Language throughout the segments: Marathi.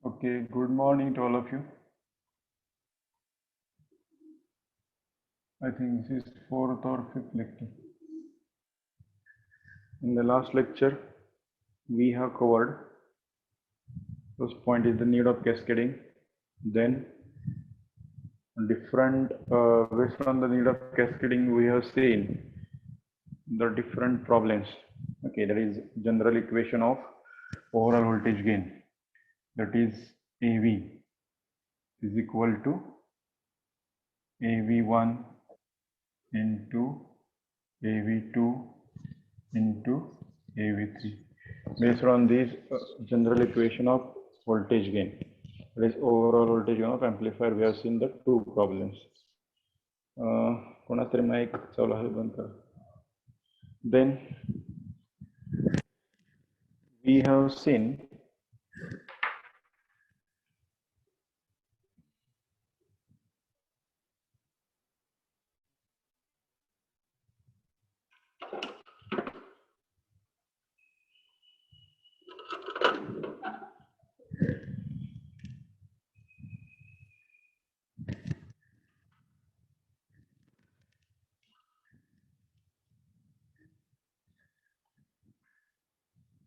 Okay, good morning to all of you. I think this is fourth or fifth lecture. In the last lecture, we have covered first point is the need of cascading, then different based on the need of cascading we have seen the different problems. Okay, that is general equation of overall voltage gain, that is AV is equal to AV1 into AV2 into AV3 based on this general equation of voltage gain. That is overall voltage gain of amplifier. We have seen the two problems. कोणातरी mic चालू आहे बंद करा. Then we have seen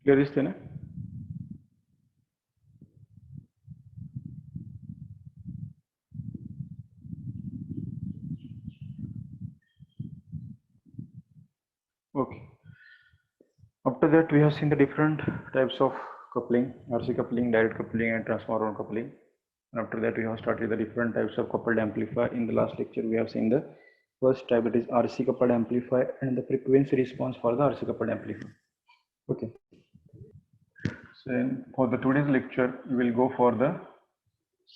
clear दिसते ना? Okay. After that, we have seen the different types of coupling, RC coupling, direct coupling, and transformer coupling. And after that, we have started the different types of coupled amplifier. In the last lecture, we have seen the first type, that is RC coupled amplifier, and the frequency response for the RC coupled amplifier. Okay. So for the today's lecture, we will go for the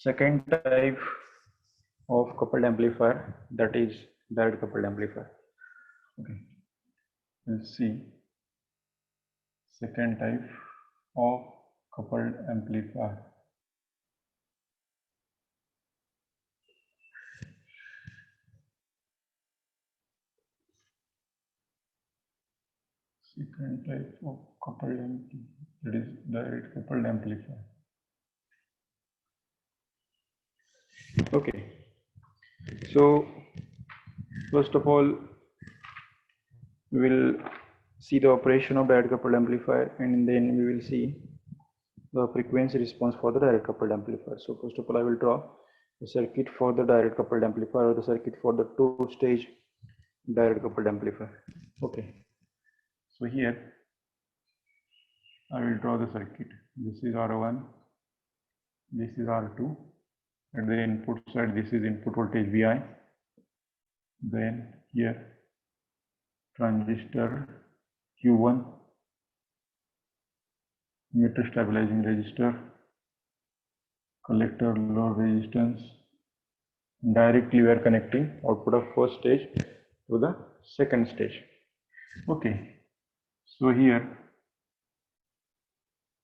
second type of coupled amplifier, that is direct coupled amplifier. Okay. We'll see second type of coupled amplifier. Second type of coupled amplifier, that is direct coupled amplifier. Okay. So first of all, we will see the operation of direct coupled amplifier, and then we will see the frequency response for the direct coupled amplifier. So first of all, I will draw the circuit for the direct coupled amplifier, or the circuit for the two-stage direct coupled amplifier. Okay. So here I will draw the circuit. This is R1, this is R2. At the input side, this is input voltage Vi. Then here transistor Q1, emitter stabilizing resistor, collector load resistance. Directly we are connecting output of first stage to the second stage. Okay, so here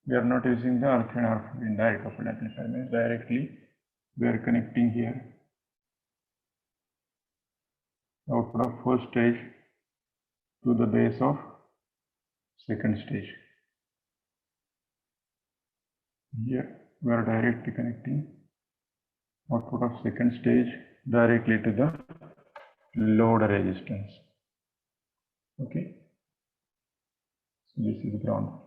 we are not using the R3 and R4 in direct coupled amplifier. Means directly we are connecting here output of first stage to the base of second stage. Here we are directly connecting output of second stage directly to the load resistance. Okay, so this is ground.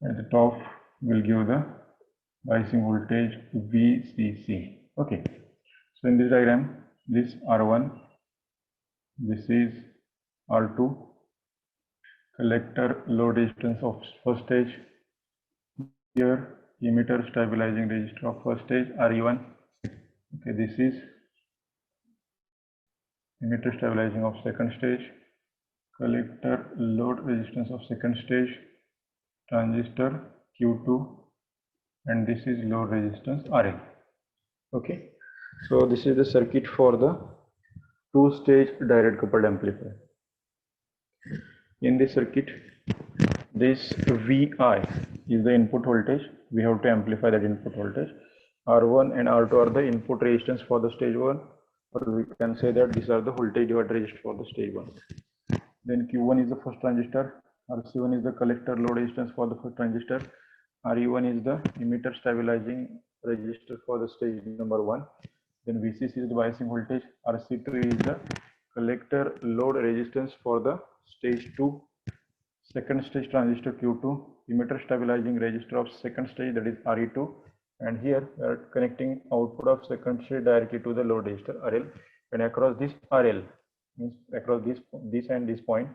At the top we'll give the biasing voltage VCC. Okay, so in this diagram, this R1, this is R2, collector load resistance of first stage, here emitter stabilizing resistor of first stage RE1. Okay, this is emitter stabilizing of second stage, collector load resistance of second stage, transistor Q2, and this is load resistance RL. Okay, so this is the circuit for the two-stage direct coupled amplifier. In this circuit, this Vi is the input voltage. We have to amplify that input voltage. R1 and R2 are the input resistance for the stage 1, or we can say that these are the voltage divider resistors for the stage 1. Then Q1 is the first transistor, RC1 is the collector load resistance for the first transistor, RE1 is the emitter stabilizing register for the stage number 1. Then VCC is the biasing voltage. RC2 is the collector load resistance for the stage 2. Second stage transistor Q2, emitter stabilizing resistor of second stage, that is RE2. And here we are connecting output of second stage directly to the load resistor RL. And across this RL, means across this and this point,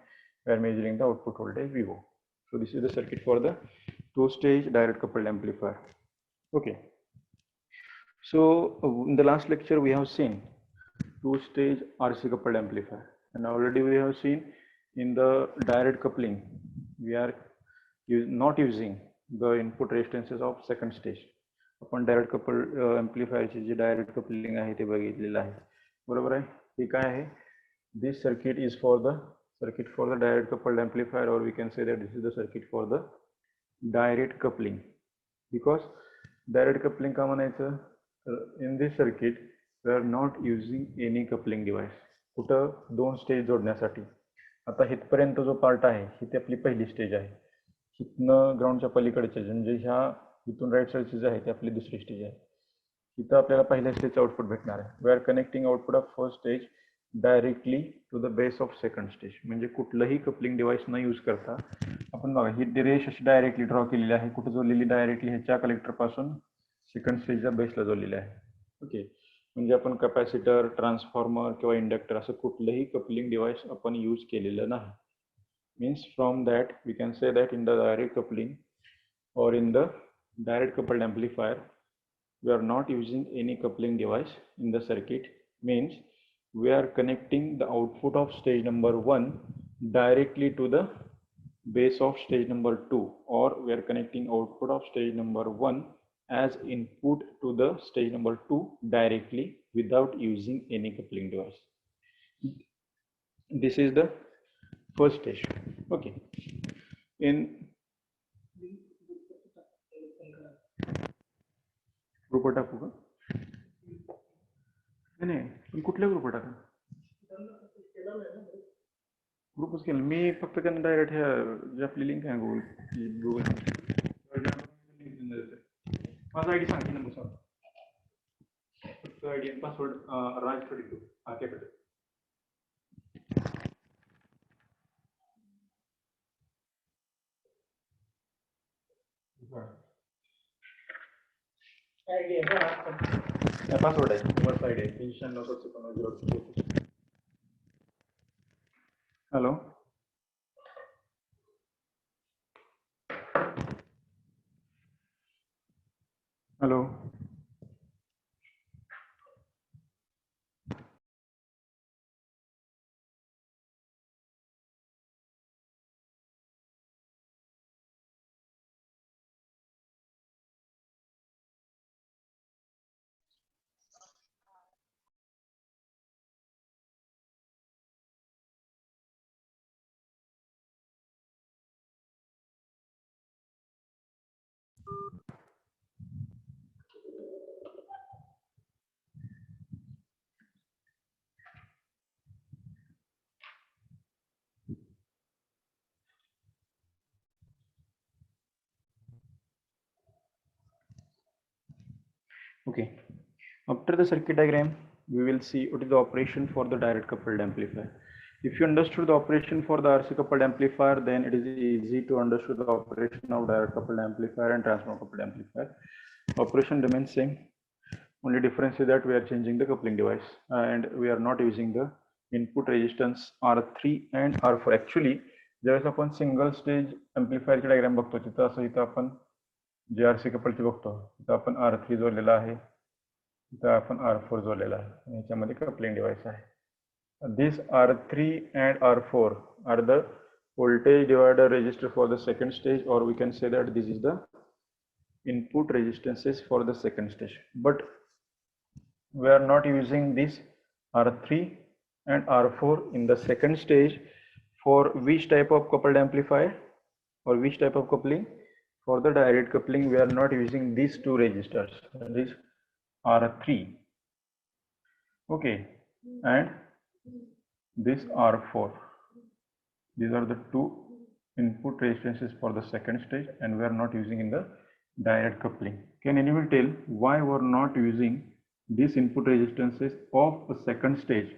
we are measuring the output voltage VO. So this is the circuit for the two-stage direct coupled amplifier. Okay. So in the last lecture we have seen two-stage RC coupled amplifier, and already we have seen in the direct coupling we are not using the input resistances of second stage. आपण डायरेक्ट कपल्ड एम्प्लिफायरची जी डायरेक्ट कपलिंग आहे ते बघितलेलं आहे, बरोबर आहे. हे काय आहे, this circuit is for the circuit for the direct coupled amplifier, or we can say that this is the circuit for the direct coupling. Because direct coupling का म्हणायचं, in this circuit we are not using any coupling device. कुठं दोन स्टेज जोडण्यासाठी. आता इथपर्यंत जो पार्ट आहे ही आपली पहिली स्टेज आहे. इथनं ग्राउंडच्या पलीकडचे म्हणजे ह्या इथून राईट साईडची जी आहे ती आपली दुसरी स्टेज आहे. इथं आपल्याला पहिल्या स्टेजचं आउटपुट भेटणार आहे. We are connecting output of first stage directly to the base of second stage. म्हणजे कुठलंही कपलिंग डिव्हाइस न यूज करता आपण बघा ही रेष अशी डायरेक्टली ड्रॉ केलेली आहे. कुठं जोडलेली, डायरेक्टली ह्याच्या कलेक्टर पासून सेकंड स्टेजच्या बेसला जोडलेली आहे. ओके, म्हणजे आपण कॅपॅसिटर, ट्रान्सफॉर्मर किंवा इंडक्टर असं कुठलंही कपलिंग डिव्हाइस आपण यूज केलेलं नाही. Means from that we can say that in the direct coupling or in the direct coupled amplifier we are not using any coupling device in the circuit. Means we are connecting the output of stage number 1 directly to the base of stage number 2, or we are connecting output of stage number 1 as input to the stage number 2 directly without using any coupling device. This is the first stage. Okay, in group टाकू का? नाही, कुठल्या ग्रुप टाका? ग्रुपच केलं मी, फक्त त्यांना डायरेक्ट ह्या जी आपली लिंक आहे गुगल माझा आयडी सांगते नंबर सांग. फक्त आयडी आणि पासवर्ड राज थोडी आकेकडे. पासवर्ड आहे, तुम्हाला आयडी आहे 396. Hello, hello, okay. After the circuit diagram, we will see what is the operation for the direct coupled amplifier. If you understood the operation for the RC coupled amplifier, then it is easy to understand the operation of direct coupled amplifier and transformer coupled amplifier. Operation remains same. Only difference is that we are changing the coupling device and we are not using the input resistance R3 and R4. Actually, ज्यावेळेस आपण सिंगल स्टेज एम्प्लिफायरची डायग्राम बघतो तिथं असं इथं आपण जे RC कपलची बघतो तिथं आपण R3 जोडलेला आहे, इथं आपण R4 जोडलेला आहे, याच्यामध्ये कपलिंग डिव्हाइस आहे. This R3 and R4 are the voltage divider resistor for the second stage, or we can say that this is the input resistances for the second stage. But we are not using this R3 and R4 in the second stage. For which type of coupled amplifier or which type of coupling? For the direct coupling, we are not using these two resistors, this R3, okay, and this R4. These are the two input resistances for the second stage, and we are not using in the direct coupling. Can anyone tell why we're not using these input resistances of a second stage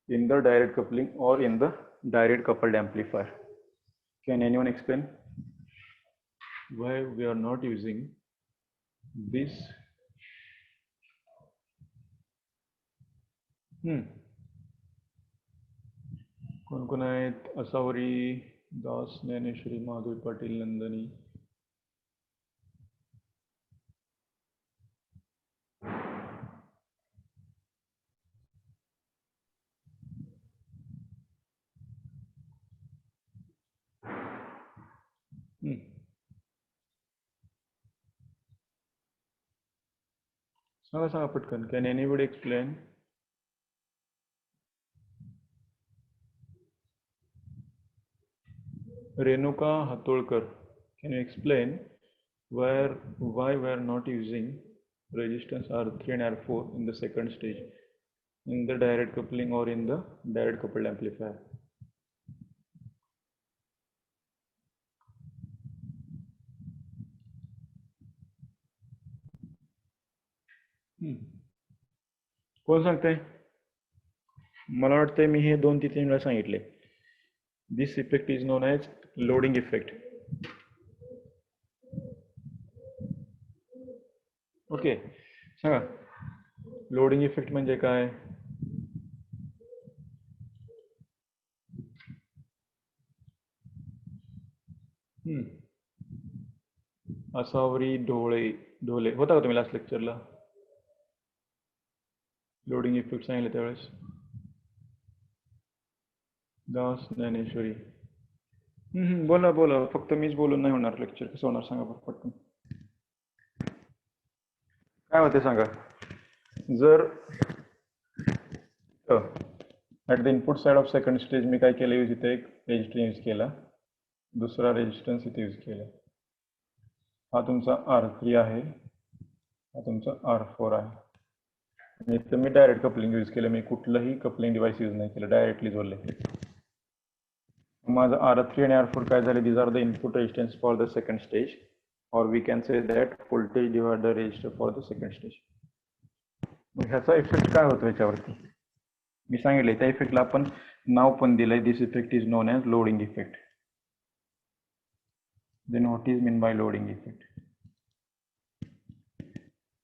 in the direct coupling or in the direct coupled amplifier? Can anyone explain why we are not using this? कोण कोण आहेत? असावरी, दास, ज्ञानेश्वरी, माधवी पाटील, नंदनी. सांगा सांगा पटकन. Can anybody explain? Renuka Hatolkar, can you explain why we are not using resistance R3 and R4 in the second stage in the direct coupling or in the direct coupled amplifier? कोण सांगताय? मला वाटतंय मी हे 2-3 वेळा सांगितले. This effect is known as loading effect. Okay, सांगा लोडिंग इफेक्ट म्हणजे काय? असावरी, ढोले होता का तुम्ही लास्ट लेक्चरला? लोडिंग इफेक्ट सांगितलं त्यावेळेस. दास, ज्ञानेश्वरी. बोला बोला, फक्त मीच बोलून नाही होणार लेक्चर. कसं होणार सांगा बरं पटकन. काय होते सांगा. जर at the input side of second stage मी काय केलं यूज, इथे एक रेजिस्टर यूज केला, दुसरा रेजिस्टन्स इथे यूज केला. हा तुमचा R3 आहे, हा तुमचा R4 आहे. आणि इथं मी डायरेक्ट कपलिंग यूज केलं. मी कुठलंही कपलिंग डिव्हाइस यूज नाही केलं, डायरेक्टली जोडले. माझं R3 आणि R4 काय झाले? These are the input resistance for the second stage, or we can say that voltage divider resistor for the second stage. मग ह्याचा इफेक्ट काय होतो याच्यावरती मी सांगितले. त्या इफेक्टला आपण नाव पण दिलंय. This effect is known as loading effect. Then what is mean by loading effect?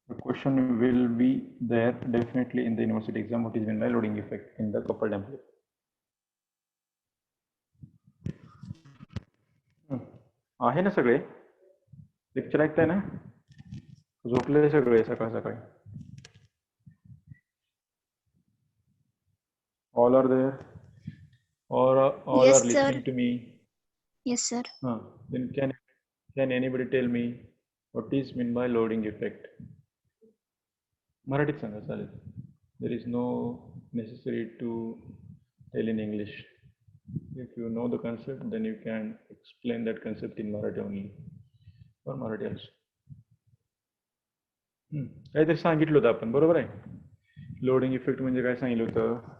The question will be there definitely in the university exam. What is meant by loading effect in the coupled amplifier? आहे ना सगळे? लेक्चर ऐकताय ना? झोपले सगळे सकाळ सकाळी? All are there, or all yes, are listening sir. to me? Yes, sir. Then can anybody tell me what is meant by loading effect? मराठीत सांगा चालेल. There is no necessary to tell in English. If you know the concept, then you can explain that concept in Marathi only, or Marathi also. काहीतरी सांगितलं होतं आपण, बरोबर आहे? लोडिंग इफेक्ट म्हणजे काय सांगितलं होतं?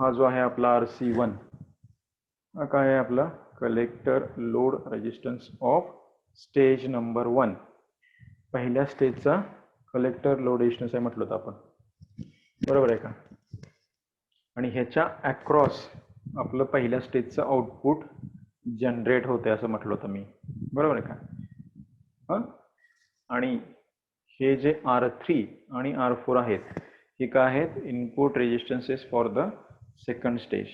हा जो आहे आपला RC1, हा काय आहे आपला? Collector load resistance of stage number 1. पहिल्या स्टेजचा कलेक्टर लोड रेजिस्टन्स आहे म्हटलं होतं आपण, बरोबर आहे का? आणि ह्याच्या अक्रॉस आपलं पहिल्या स्टेजचं आउटपुट जनरेट होते असं म्हटलं होतं मी, बरोबर आहे का? आणि हे जे R3 आणि R4 आहेत हे काय आहेत? Input resistances for the second stage.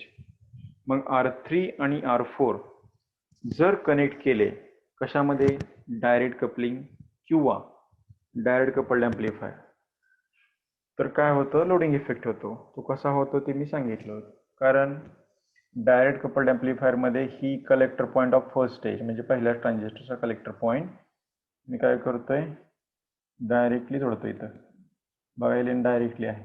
मग R3 आणि R4 जर कनेक्ट केले कशामध्ये? डायरेक्ट कपलिंग किंवा डायरेक्ट कपल्ड एम्प्लिफायर, तर काय होतं? लोडिंग इफेक्ट होतो. तो कसा होतो ते मी सांगितलं. कारण डायरेक्ट कपल्ड एम्प्लिफायर मध्ये ही collector point of first stage म्हणजे पहिल्या ट्रान्झिस्टरचा कलेक्टर पॉईंट मी काय करतोय? डायरेक्टली जोडतो. इथं बघायला डायरेक्टली आहे.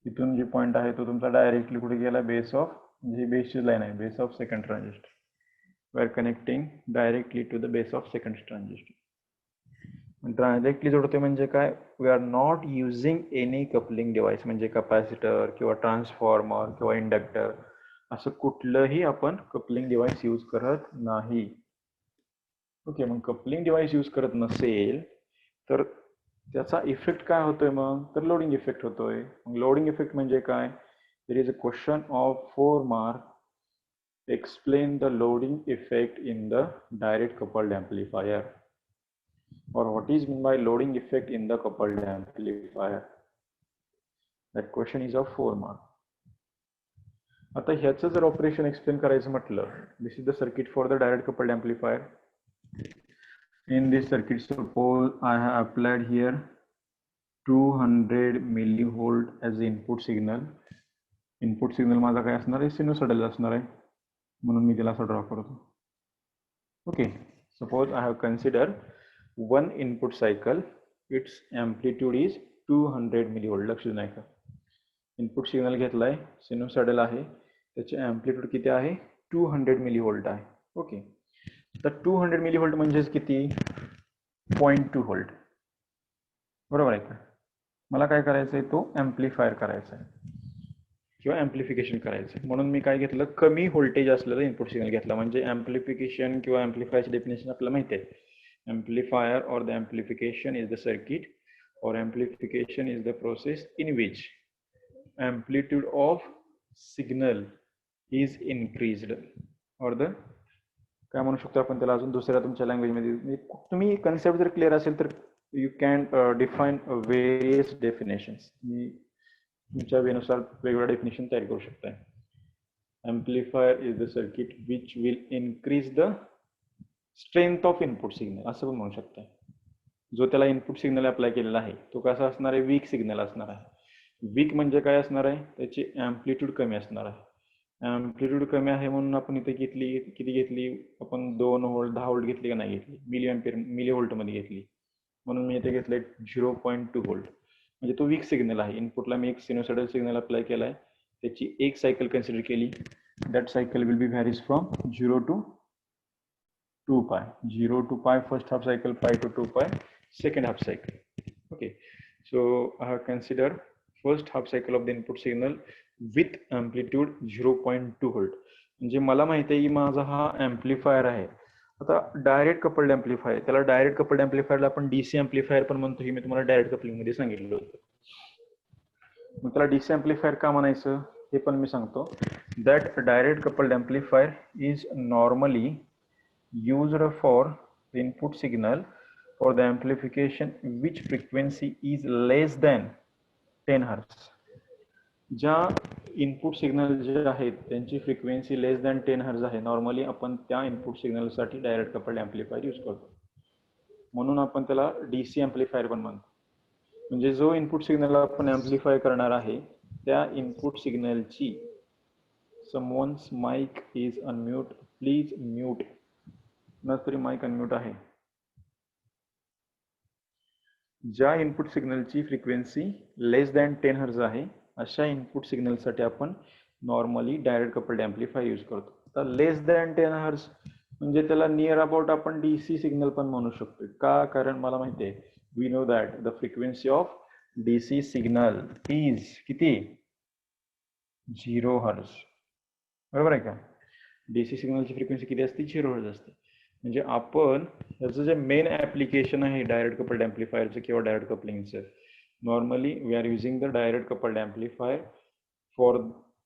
इथून जे पॉईंट आहे तो तुमचा डायरेक्टली कुठे गेला? बेस ऑफ, म्हणजे बेसची लाईन आहे, base of second transistor. We are connecting directly to the base of second transistor. Directly जोडते म्हणजे काय? We are not using any coupling device, म्हणजे कपॅसिटर किंवा ट्रान्सफॉर्मर किंवा इंडक्टर असं कुठलंही आपण कपलिंग डिव्हाइस यूज करत नाही. ओके, मग कपलिंग डिव्हाइस यूज करत नसेल तर त्याचा इफेक्ट काय होतोय मग, तर लोडिंग इफेक्ट होतोय. मग लोडिंग इफेक्ट म्हणजे काय, there is a question of 4 mark. Explain the loading effect in the direct coupled amplifier, or what is meant by loading effect in the coupled amplifier. That question is of 4 mark. आता ह्याचं जर ऑपरेशन एक्सप्लेन करायचं म्हटलं, this is the circuit for the direct coupled amplifier. In this circuit, suppose I have applied here 200 millivolt as the input signal. Input signal माझा काय असणार आहे, सिनुसायडल असणार आहे, म्हणून मी त्याला असं ड्रॉ करतो. Okay, suppose I have considered one input cycle, its amplitude is 200 millivolt. लक्ष देऊ नका. इनपुट सिग्नल घेतलाय, सिनुसायडल आहे, त्याचे amplitude किती आहे, 200 millivolt आहे. ओके, तर 200 millivolt म्हणजेच किती, 0.2 व्होल्ट. बरोबर आहे का. मला काय करायचं आहे, तो ॲम्प्लिफायर करायचा आहे किंवा ॲम्प्लिफिकेशन करायचं आहे, म्हणून मी काय घेतलं, कमी व्होल्टेज असलेलं इनपुट सिग्नल घेतला. म्हणजे ॲम्प्लिफिकेशन किंवा ॲम्प्लिफायरची डेफिनेशन आपल्याला माहिती आहे. Amplifier or the amplification is the circuit, or amplification is the process in which amplitude of signal is increased, or the काय म्हणू शकतो आपण त्याला अजून दुसऱ्या तुमच्या लँग्वेजमध्ये. तुम्ही कन्सेप्ट जर क्लिअर असेल तर you can define various definitions. तुमच्या वेनुसार वेगवेगळ्या डेफिनेशन तयार करू शकता. Amplifier is the circuit which will increase the strength of input signal, असं पण म्हणू शकता. जो त्याला इनपुट सिग्नल अप्लाय केलेला आहे तो कसा असणार आहे, वीक सिग्नल असणार आहे. वीक म्हणजे काय असणार आहे, त्याची ॲम्प्लिट्यूड कमी असणार आहे. ॲम्प्लिट्यूड कमी आहे म्हणून आपण इथे घेतली, किती घेतली आपण, 2 व्होल्ट 10 व्होल्ट घेतली का नाही घेतली, मिली व्होल्टमध्ये घेतली, म्हणून मी इथे घेतले 0.2 व्होल्ट. म्हणजे तो वीक सिग्नल आहे. इनपुटला मी एक सिनुसायडल सिग्नल अप्लाय केला आहे, त्याची एक सायकल कन्सिडर केली. That cycle will be varies from 0 to 2 pi. 0 to pi first half cycle, pi to 2 pi second half cycle. Okay, so I have considered first half cycle of the input signal with amplitude 0.2 volt. म्हणजे मला माहिती आहे की माझा हा ॲम्प्लिफायर आहे. आता डायरेक्ट कपल्ड ॲम्प्लिफायर, त्याला डायरेक्ट कपल्ड ॲम्प्लिफायरला आपण डीसी ॲम्प्लिफायर पण म्हणतो, हे मी तुम्हाला डायरेक्ट कपलिंग मध्ये सांगितलं होतं. मग त्याला डीसी ॲम्प्लिफायर का म्हणायचं हे पण मी सांगतो. That direct coupled amplifier is normally used for the input signal for the amplification which frequency is less than 10 Hz. ज्या इनपुट सिग्नल जे आहेत त्यांची फ्रिक्वेन्सी लेस दॅन 10 Hz आहे, नॉर्मली आपण त्या इनपुट सिग्नलसाठी डायरेक्ट कपल्ड ॲम्प्लिफायर यूज करतो, म्हणून आपण त्याला डीसी ॲम्प्लिफायर पण म्हणतो. म्हणजे जो इनपुट सिग्नल आपण ॲम्प्लिफाय करणार आहे त्या इनपुट सिग्नलची, someone's mic is unmute, please mute. तरी माइक अनम्यूट आहे. ज्या इनपुट सिग्नलची फ्रिक्वेन्सी लेस दॅन 10 Hz आहे अशा इनपुट सिग्नलसाठी आपण normally direct coupled amplifier use करतो. आता लेस दॅन 10 Hz म्हणजे त्याला नियर अबाउट आपण डीसी सिग्नल पण म्हणू शकतो. का, कारण मला माहिती आहे, we know that the frequency of DC signal is किती, 0 Hz. बरोबर आहे का. डीसी सिग्नलची फ्रिक्वेन्सी किती असते, 0 Hz असते. म्हणजे आपण याचं जे मेन ॲप्लिकेशन आहे डायरेक्ट कपल्ड ॲम्प्लिफायरचं किंवा डायरेक्ट कपलिंगचं, normally we are using the direct coupled amplifier for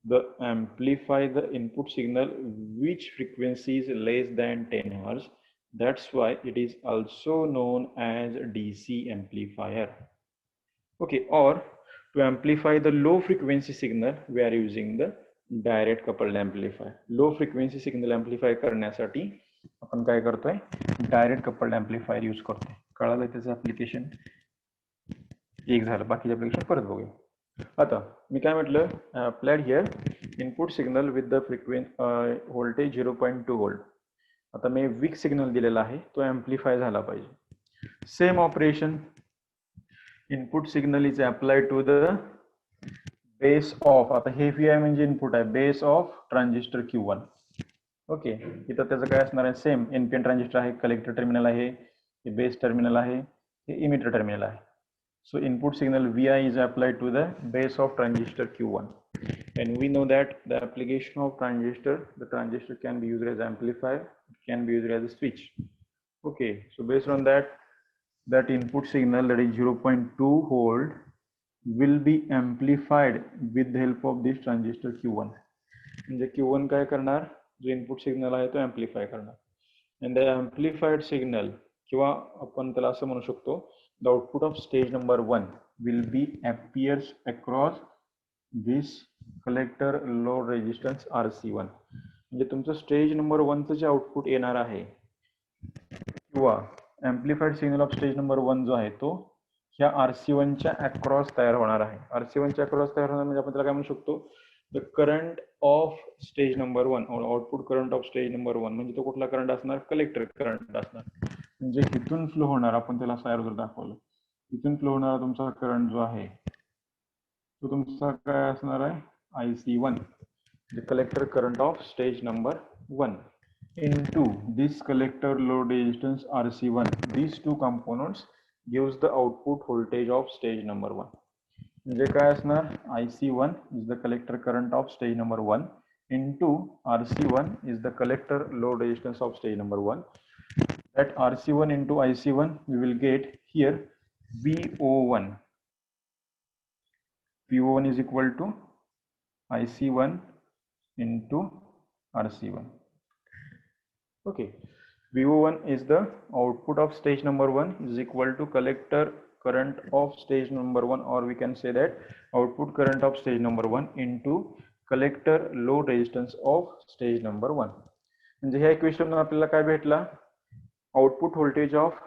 the amplify the input signal which frequency is less than 10 Hz. That's why it is also known as DC amplifier. Okay, और to amplify the low frequency signal we are using the direct coupled amplifier. Low frequency signal amplify करण्यासाठी आपण काय करतोय, डायरेक्ट कपल्ड ॲम्प्लिफायर यूज करतोय. कळालं त्याचं ॲप्लिकेशन. एक झालं, बाकीचे ॲप्लिकेशन परत बघूया. आता मी काय म्हटलं, applied here input signal with the voltage 0.2 volt. आता मी वीक सिग्नल दिलेला आहे, तो ॲम्प्लिफाय झाला पाहिजे. Same operation, input signal is applied to the base of, आता हे व्ही आय म्हणजे इनपुट आहे, base of transistor Q1. Okay, इथं त्याचं काय असणार आहे, सेम एनपीएन ट्रान्झिस्टर आहे, कलेक्टर टर्मिनल आहे, हे बेस टर्मिनल आहे, हे इमिटर टर्मिनल आहे. So input signal VI is applied to the base of transistor Q1, and we know that the application of transistor, the transistor can be used as amplifier, it can be used as a switch. Okay, so based on that, that input signal, that is 0.2 volt, will be amplified with the help of this transistor Q1. म्हणजे Q1 काय करणार, जो इनपुट सिग्नल आहे तो एम्प्लिफाय करणार. And the amplified signal, किंवा आपण त्याला असं म्हणू शकतो, the output of stage number 1 will be appears across this collector load resistance RC1. म्हणजे तुमचं स्टेज नंबर 1 चं जे आउटपुट येणार आहे किंवा एम्प्लिफाईड सिग्नल ऑफ स्टेज नंबर 1 जो आहे तो ह्या RC1 च्या अक्रॉस तयार होणार आहे. RC1 च्या अक्रॉस तयार होणार म्हणजे आपण त्याला काय म्हणू शकतो, the current of stage number 1, output current of stage number 1. म्हणजे तो कुठला करंट असणार, कलेक्टर करंट असणार. म्हणजे इथून फ्लो होणार, आपण त्याला सायरोजर दाखवलं, इथून फ्लो होणारा तुमचा करंट जो आहे तो तुमचा काय असणार आहे, IC1, the collector current of stage number 1 into this collector load resistance RC1. These two components gives the output voltage of stage number 1. म्हणजे काय असणार, IC1 is the collector current of stage number 1 into RC1 is the collector load resistance of stage number 1. That RC1 into IC1 we will get here VO1. VO1 is equal to IC1 into RC1. Okay, VO1 is the output of stage number 1 is equal to collector current of stage number 1, or we can say that output current of stage number 1 into collector load resistance of stage number 1. म्हणजे ह्या इक्वेशन आपल्याला काय भेटला, output voltage of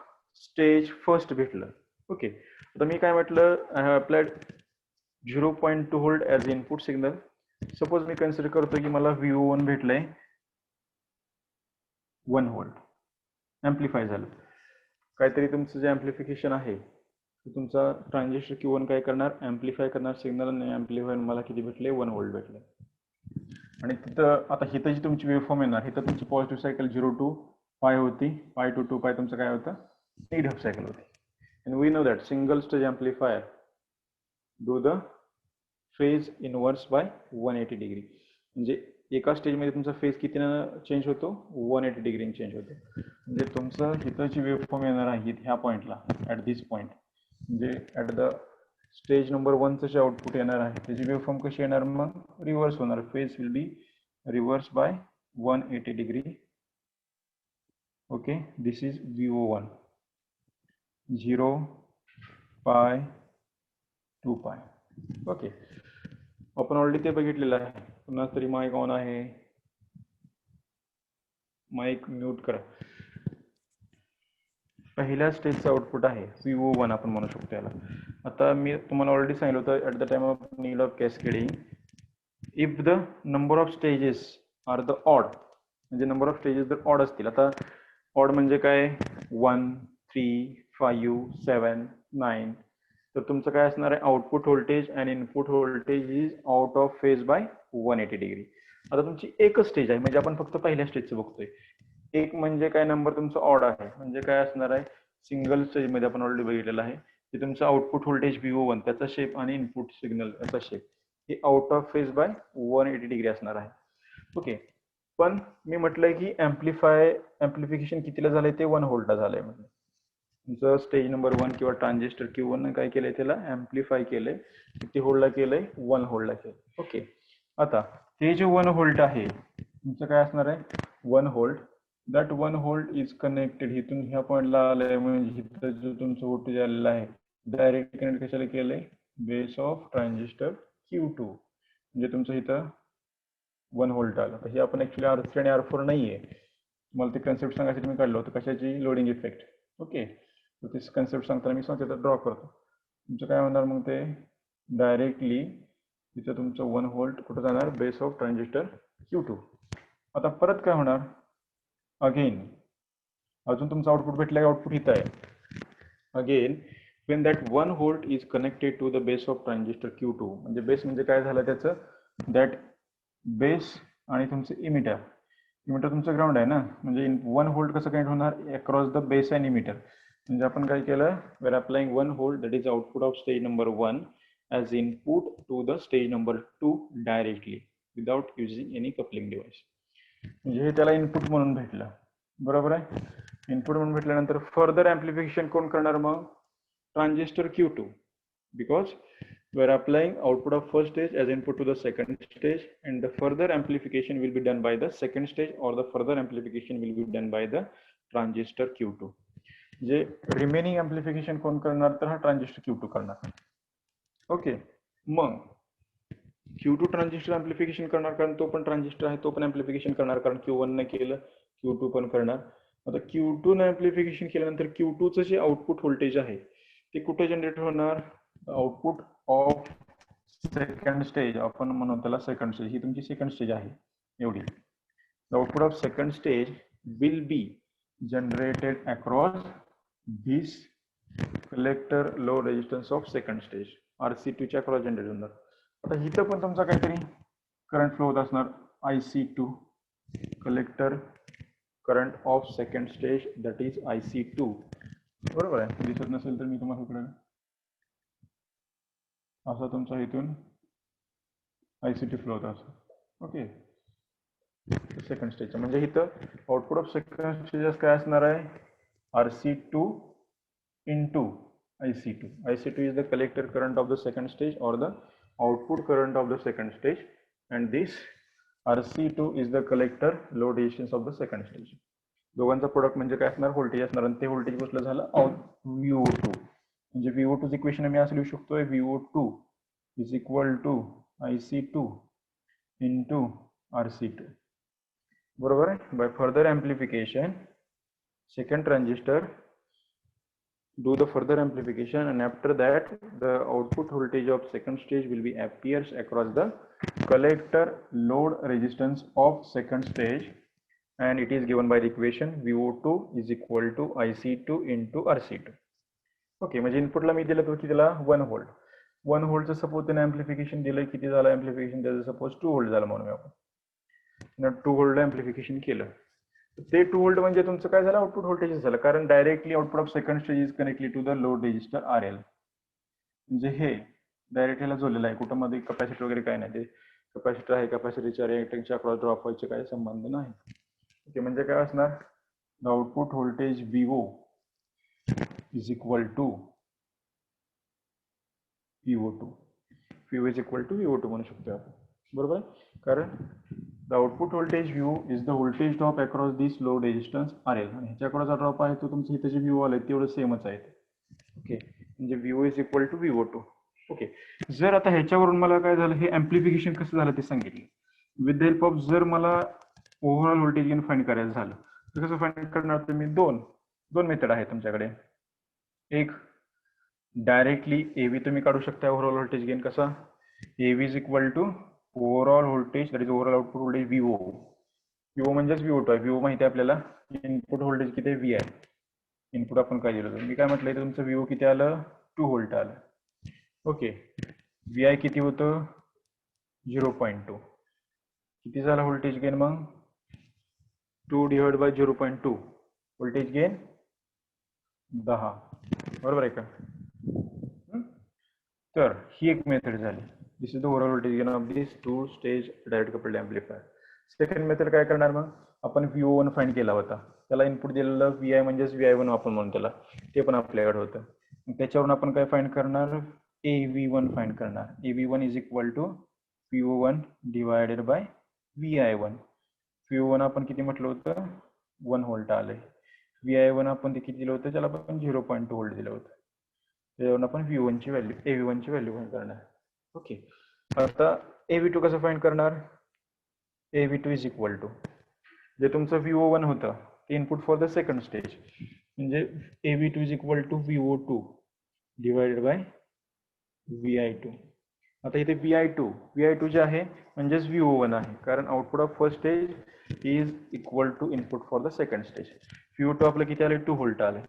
stage first भेटलं. ओके, आता मी काय म्हटलं, I have applied 0.2 volt as input signal. Suppose me consider करतो की मला VO1 भेटलंय 1 व्होल्ट, एम्प्लिफाय झालं. काहीतरी तुमचं जे एम्प्लिफिकेशन आहे तुमचा ट्रान्झिस्टर Q1 काय करणार, एम्प्लिफाय करणार सिग्नल, आणि एम्प्लिफाय मला किती भेटले, 1 व्होल्ट भेटले. आणि तिथं आता हिथं जी तुमची वेवफॉर्म येणार, हिथं तुमची पॉझिटिव्ह सायकल 0 to पाय होती, पाय टू पाय तुमचं काय होतं, निगेटिव्ह सायकल होती. and we know that single stage amplifier do the phase inverse by 180 degree. म्हणजे एका स्टेजमध्ये तुमचा फेज कितीनं चेंज होतो, 180 डिग्री चेंज होतो. म्हणजे तुमचं हिथंची वेवफॉर्म येणार आहे ह्या पॉईंटला, ॲट दिस पॉईंट, म्हणजे ॲट द स्टेज नंबर 1चं जे आउटपुट येणार आहे त्याची वेवफॉर्म कशी येणार, मग रिव्हर्स होणार. Phase will be reverse by 180 degree. Okay, this is VO1, 0 पाय 2 पाय. ओके, आपण ऑलरेडी ते बघितलेलं आहे. पुन्हा तरी माईक ऑन आहे, माईक म्यूट करा. पहिल्या स्टेजचं आउटपुट आहे VO1 आपण म्हणू शकतो याला. आता मी तुम्हाला ऑलरेडी सांगितलं होतं, at the time of need of cascading, if the number of stages are the odd, म्हणजे नंबर ऑफ स्टेजेस जर ऑड असतील, आता ऑड म्हणजे काय, 1 3 5 7 9, तर तुमचं काय असणार आहे, output voltage and input voltage is out of phase by 180 degree. आता तुमची एकच स्टेज आहे, म्हणजे आपण फक्त पहिल्या स्टेजचं बघतोय. एक म्हणजे काय, नंबर तुमचा ऑड आहे, म्हणजे काय असणार आहे, सिंगल स्टेजमध्ये आपण ऑलरेडी बघितलेलं आहे की तुमचं आउटपुट व्होल्टेज VO1 त्याचा शेप आणि इनपुट सिग्नल याचा शेप हे out of phase by 180 degree असणार आहे. ओके, पण मी म्हटलंय की एम्प्लिफिकेशन कितीला झालंय, ते 1 व्होल्टला झालंय. म्हणजे तुमचं स्टेज नंबर 1 किंवा ट्रान्झिस्टर Q1 काय केलंय, त्याला एम्प्लिफाय केलंय, किती व्होल्टला केलंय, 1 व्होल्टला केलंय. ओके, आता ते जे 1 व्होल्ट आहे तुमचं काय असणार आहे, 1 volt, that 1 volt is connected, इथून ह्या पॉईंटला आलंय, म्हणजे इथं जो तुमचं व्होल्टेज आलेला आहे डायरेक्ट कनेक्ट कशाला केलंय, बेस ऑफ ट्रान्झिस्टर Q2. म्हणजे तुमचं इथं 1 व्होल्ट आलं. तर हे आपण ऍक्च्युली R3 आणि R4 नाहीये, तुम्हाला ते कन्सेप्ट सांगायसाठी मी काढलं होतं, कशाची, लोडिंग इफेक्ट. ओके, तर ते कन्सेप्ट सांगताना मी सांगते ड्रॉ करतो. तुमचं काय होणार, मग ते डायरेक्टली तिथं तुमचं 1 व्होल्ट कुठं जाणार, बेस ऑफ ट्रान्झिस्टर Q2. आता परत काय होणार, अगेन अजून तुमचं आउटपुट भेटलं, आउटपुट इथं आहे. Again when that 1 volt is connected to the base of transistor Q2, म्हणजे बेस म्हणजे काय झालं त्याचं, दॅट बेस आणि तुमचं इमिटर तुमचं ग्राउंड आहे ना, म्हणजे 1 व्होल्ट कसं कनेक्ट होणार, across the base and emitter. म्हणजे आपण काय केलं, we're applying 1 volt that is output of stage number 1 as input to the stage number 2 directly without using any coupling device. म्हणजे हे त्याला इनपुट म्हणून भेटलं, बरोबर आहे. इनपुट म्हणून भेटल्यानंतर फर्दर ऍम्प्लिफिकेशन कोण करणार मग? Transistor Q2, because we are applying output of first stage as input to the second stage, and the further amplification will be done by the second stage, or the further amplification will be done by the transistor Q2. जे रिमेनिंग एम्प्लिफिकेशन कोण करणार? तर हा ट्रान्झिस्टर Q2 करणार. ओके, मग Q2 ट्रान्झिस्टर एम्प्लिफिकेशन करणार, कारण तो पण ट्रान्झिस्टर आहे, तो पण एम्प्लिफिकेशन करणार, कारण Q1 ने केलं, Q2 पण करणार. आता Q2 ने एम्प्लिफिकेशन केल्यानंतर Q2चं जे आउटपुट व्होल्टेज आहे ते कुठे जनरेट होणार? आउटपुट ऑफ सेकंड स्टेज, आपण म्हणू त्याला सेकंड स्टेज, ही तुमची सेकंड स्टेज आहे एवढी. The output of second stage will be generated across this collector low resistance of second stage, RC2 च्या अक्रॉस जनरेट होणार. आता इथं पण तुमचा काहीतरी करंट फ्लो होत असणार, IC2, collector current of second stage, that is IC2. बरोबर आहे? दिसत नसेल तर मी तुम्हाला इकडे असा तुमचा इथून IC2 फ्लो होता असं. ओके, सेकंड स्टेजचा म्हणजे इथं आउटपुट ऑफ सेकंड स्टेज काय असणार आहे? RC2 into IC2. IC2 is the collector current of the second stage or the output current of the second stage, and this RC2 is the collector load resistance of the second stage. दोघांचा प्रोडक्ट म्हणजे काय असणार? व्होल्टेज असणार, आणि ते व्होल्टेज कसलं झालं? VO2. म्हणजे VO2 इक्वेशन मी असं लिहू शकतोय, VO2 is equal to IC2 into RC2. बरोबर आहे? By further amplification, second transistor do the further amplification, and after that the output voltage of second stage will be appears across the collector load resistance of second stage, and it is given by the equation VO2 is equal to IC2 into RC2. Okay, म्हणजे इनपुटला मी दिलं तो कितीला? 1 व्होल्ट. 1 व्होल्टचं सपोज त्याने एम्प्लिफिकेशन दिलं, किती झालं एम्प्लिफिकेशन त्याचं? सपोज 2 व्होल्ट झालं म्हणून आपण 2 व्होल्ट एम्प्लिफिकेशन केलं. ते 2 व्होल्ट म्हणजे तुमचं काय झालं? आउटपुट व्होल्टेज झालं, कारण directly output of second stage is connected to the load resistor RL. म्हणजे हे डायरेक्ट ह्याला जोडलेलं आहे, कुठं मध्ये कॅपॅसिटर वगैरे काय नाही, ते कॅपॅसिटर आहे, कॅपॅसिटरच्या रिएक्टन्सच्या अक्रॉस ड्रॉप व्हायचे काय संबंध नाही. ओके, म्हणजे काय असणार? The output voltage VO is equal to VO2. VO is equal to VO2 म्हणू शकतो आपण. बरोबर आहे? कारण the output voltage VO is the voltage drop across this load resistance RL, आणि ह्याच्या अक्रॉस ड्रॉप आहे तो तुमच्या इथे जे VO आले तेवढं सेमच आहे. ओके, म्हणजे VO is equal to VO2. Okay, जर आता ह्याच्यावरून मला काय झालं, हे एम्प्लिफिकेशन कसं झालं ते सांगितलं. विथ द हेल्प ऑफ जर मला ओव्हरऑल व्होल्टेज गेन फाइंड करायचं झालं तर कसं फाइंड करणार? तर मी दोन मेथड आहेत तुमच्याकडे. एक डायरेक्टली AV तुम्ही काढू शकता ओव्हरऑल व्होल्टेज गेन. कसा? AV is equal to overall voltage, that is overall output voltage VO. VO म्हणजेच VO2 आहे. VO माहिती आहे आपल्याला, इनपुट व्होल्टेज किती आहे? V आहे. इनपुट आपण काय दिलं होतं? मी काय म्हटलं, तुमचं VO किती आलं? 2 व्होल्ट आलं. ओके, VI किती होतं? 0.2. किती झाला व्होल्टेज गेन मग? 2 डिवाइड बाय 0.2, व्होल्टेज गेन 10. बरोबर आहे का? तर ही एक मेथड झाली. This is the overall voltage gain of this 2 stage direct coupled amplifier. Second method काय करणार मग? आपण VO1 फाइंड केला होता, त्याला इनपुट दिलेलं VI म्हणजेच VI1 आपण म्हणून त्याला, ते पण आपल्याकडे होतं. त्याच्यावरून आपण काय फाइंड करणार? AV1 फाइंड करणार. AV1 is equal to VO1 divided by VI1. VO1 आपण किती म्हटलं होतं? 1 व्होल्ट आले. VI1 आपण ते किती दिलं होतं? त्याला आपण 0.2 व्होल्ट दिलं होतं. त्याच्यावरून आपण AV1 ची व्हॅल्यू फाइंड करणार. ओके, आता AV2 कसं फाइंड करणार? AV2 इज इक्वल टू जे तुमचं VO1 होतं ते input for the second stage, म्हणजे AV2 is equal to VO2 divided by VI2. आता इथे VI2 जे आहे म्हणजेच VO1 आहे, कारण output of first stage is equal to input for the second stage. VO2 आपलं किती आले? 2 व्होल्ट आले,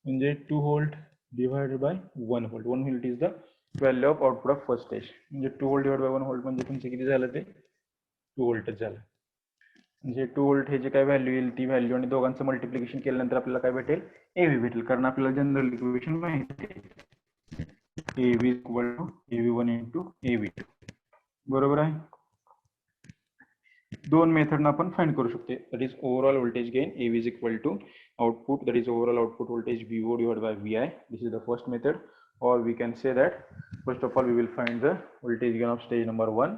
म्हणजे 2 volt divided by 1 volt. 1 volt is the value of output of first stage. म्हणजे 2 व्होल्ट डिवाइड बाय 1 व्होल्ट म्हणजे तुमचं किती झालं? ते 2 व्होल्टच झालं. म्हणजे 2 व्होल्ट हे जे काय व्हॅल्यू येईल ती व्हॅल्यू, आणि दोघांचं मल्टिप्लिकेशन केल्यानंतर आपल्याला काय भेटेल? AV भेटेल, कारण आपल्याला जनरल इक्वेशन माहिती आहे. AV equal to AV1 into AV2. बरोबर आहे? दोन मेथड आपण फाइंड करू शकते. That is overall voltage gain AV is equal to output, that is overall output voltage VO divided by VI. This is the first method, or we can say that first of all we will find the voltage gain of stage number 1,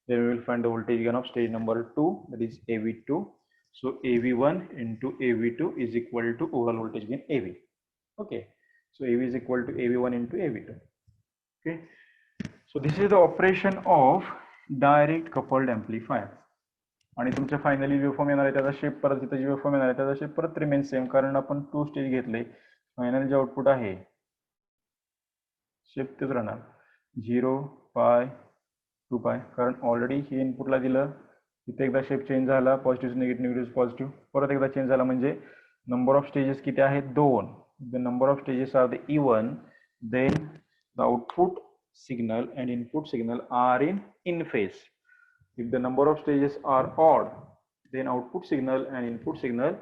then we will find the voltage gain of stage number 2, that is AV2. So AV1 into AV2 is equal to overall voltage gain AV. Okay, so AV is equal to AV1 into AV2. Okay, so this is the operation of direct coupled amplifier. आणि तुमच्या फायनली वेव्हफॉर्म येणार आहे त्याचा शेप परत तिथे जी वेव्हफॉर्म येणार आहे त्याचा शेप परत रिमेन सेम, कारण आपण 2 स्टेज घेतले. फायनल जे आउटपुट आहे शेप तेच राहणार 0 पाय 2 पाय, कारण ऑलरेडी हे इनपुटला दिलं तिथे एकदा शेप चेंज झाला, पॉझिटिव्ह निगेटिव्ह निगेटिव्ह पॉझिटिव्ह परत एकदा चेंज झाला, म्हणजे नंबर ऑफ स्टेजेस किती आहेत 2. The number of stages are the even, then the output signal and input signal are in phase. If the number of stages are odd, then output signal and input signal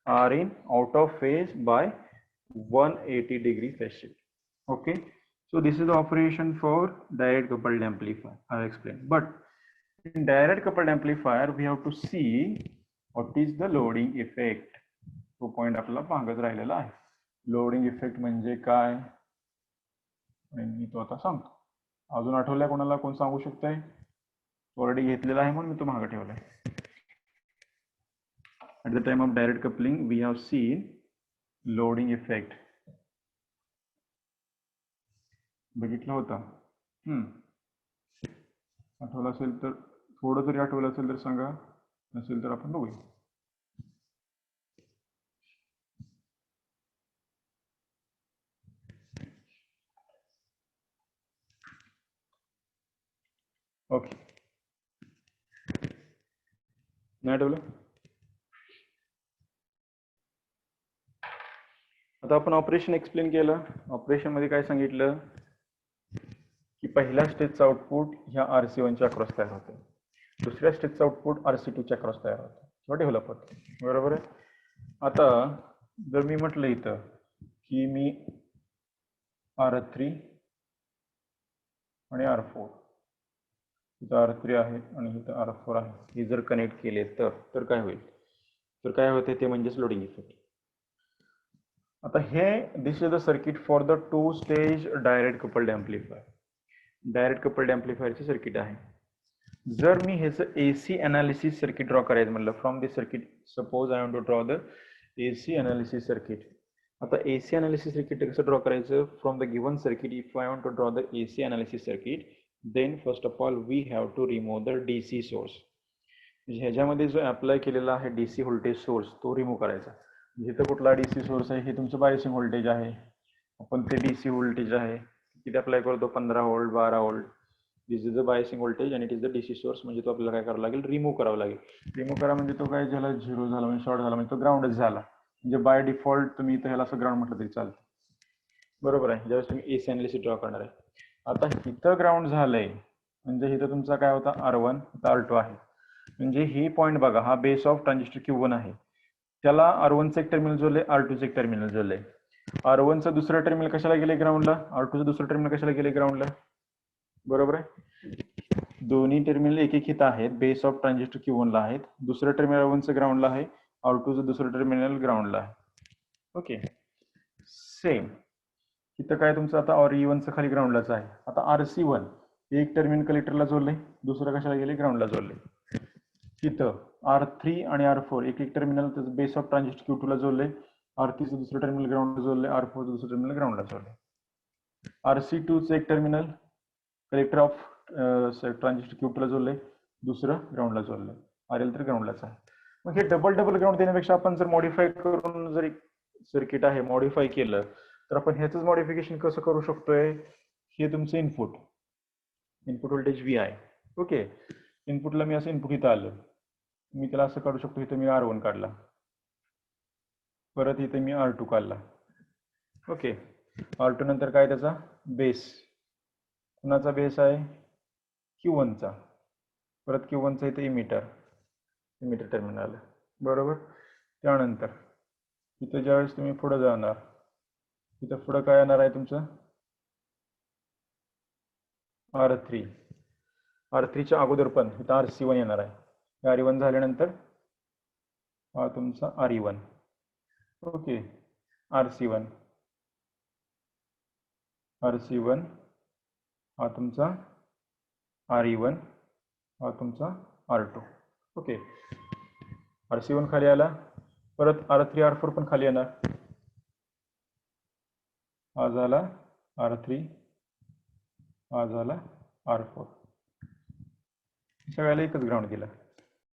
are in out of phase by 180 degree phase shift. Okay, so this is the operation for direct coupled amplifier I have explained. But in direct coupled amplifier we have to see what is the loading effect. तो पॉइंट आपल्याला मागच राहिलेला आहे. लोडिंग इफेक्ट म्हणजे काय मी तो आता सांगतो. अजून आठवल्या कोणाला, कोण सांगू शकतंय? ऑलरेडी घेतलेला आहे म्हणून मी तो मागे ठेवलाय. At the time of direct coupling we have seen loading effect. बघितलं होतं. आठवलं असेल तर थोडं जरी आठवलं असेल तर सांगा, नसेल तर आपण बघूया. ओके, नाही आठवलं? आता आपण ऑपरेशन एक्सप्लेन केलं. ऑपरेशन मध्ये काय सांगितलं की पहिल्या स्टेजचं आउटपुट ह्या RC1 च्या अक्रॉस तयार होतं, दुसऱ्या स्टेजचं आउटपुट RC2 च्या अक्रॉस तयार होतं किंवा डेव्हलप होतं. बरोबर आहे. आता जर मी म्हटलं इथं की मी R3 आणि R4, इथं R3 आहे आणि इथं R4 आहे, हे जर कनेक्ट केले तर काय होईल? तर काय होते ते म्हणजेच लोडिंग इफेक्ट. आता हे this is the circuit for the 2 stage direct coupled amplifier. Direct coupled एम्प्लिफायरचे सर्किट आहे. जर मी ह्याचं AC अनालिसिस सर्किट ड्रॉ करायचं म्हणलं, from this circuit suppose I want to draw the AC analysis circuit. आता AC अनालिसिस सर्किट कसं ड्रॉ करायचं? From the given circuit if I want to draw the AC analysis circuit, then first of all we have to remove the DC source. ह्याच्यामध्ये जो अप्लाय केलेला आहे DC व्होल्टेज सोर्स तो रिमूव्ह करायचा. जिथं कुठला DC सोर्स आहे हे तुमचं बायसिंग व्होल्टेज आहे, आपण ते DC व्होल्टेज आहे किती अप्लाय करतो 15 volt 12 volt. This is the biasing voltage आणि it is the DC source, म्हणजे तो आपल्याला काय करावं लागेल? रिमूव्ह करावं लागेल. रिमूव्ह करा म्हणजे तो काय झाला? 0 झाला म्हणजे शॉर्ट झाला म्हणजे तो ग्राउंडच झाला. म्हणजे बाय डिफॉल्ट तुम्ही इथं ह्याला असं ग्राउंड म्हटलं तरी चालतं. बरोबर आहे, ज्यावेळेस तुम्ही AC अनालिसिस ड्रॉ करणार आहे. आता इथं ग्राउंड झालंय म्हणजे इथं तुमचा काय होता? R1 R2 आहे, म्हणजे ही पॉईंट बघा, हा बेस ऑफ ट्रान्झिस्टर Q1 आहे, त्याला R1चं एक टर्मिनल जोडले, R2चं एक टर्मिनल जोडले. R1चं दुसरं टर्मिनल कशाला गेले? ग्राउंडला. R2चं दुसरं टर्मिनल कशाला गेले? ग्राउंडला. बरोबर आहे, दोन्ही टर्मिनल एक एक हित आहेत, बेस ऑफ ट्रान्झिस्टर Q1 ला आहेत. दुसरं टर्मिनल R1चं ग्राउंडला आहे, R2चं दुसरं टर्मिनल ग्राउंडला आहे. ओके, सेम इथं काय तुमचं आता R1चं खाली ग्राउंडलाच आहे. आता RC1 एक टर्मिनल कलेक्टरला जोडले, दुसरं कशाला गेले? ग्राउंडला जोडले. तिथं R3 आणि R4 एक एक terminal base of transistor Q2 ला जोडले, R3चं दुसरं टर्मिनल ग्राउंडला जोडले, R4चं दुसरं टर्मिनल ग्राउंडला जोडले. RC2चं एक terminal collector of transistor Q2 ला जोडले, दुसरं ग्राउंडला जोडले. RL तर ग्राउंडलाच आहे. मग हे डबल ग्राउंड देण्यापेक्षा आपण जर मॉडिफाय करून जर सर्किट आहे मॉडिफाय केलं तर आपण ह्याच मॉडिफिकेशन कसं करू शकतोय? हे तुमचं इनपुट व्होल्टेज VI. ओके, इनपुटला मी असं इनपुट इथं आलं, मी त्याला असं काढू शकतो. इथं मी R1 काढला, परत इथे मी R2 काढला. ओके, R2 नंतर काय त्याचा बेस, कुणाचा बेस आहे? Q1चा. परत Q1चा इथे इमिटर टर्मिनल. बरोबर, त्यानंतर इथं ज्यावेळेस तुम्ही पुढे जाणार, इथं पुढं काय येणार आहे तुमचं? R3. R3च्या अगोदर पण इथं RC1 येणार आहे. RE1 झाल्यानंतर हा तुमचा RE1. ओके, RC1 हा तुमचा RE1, हा तुमचा R2. ओके, RC1 खाली आला, परत R3 R4 पण खाली येणार. हा झाला R3, हा झाला R4. सगळ्याला एकच ग्राउंड दिला.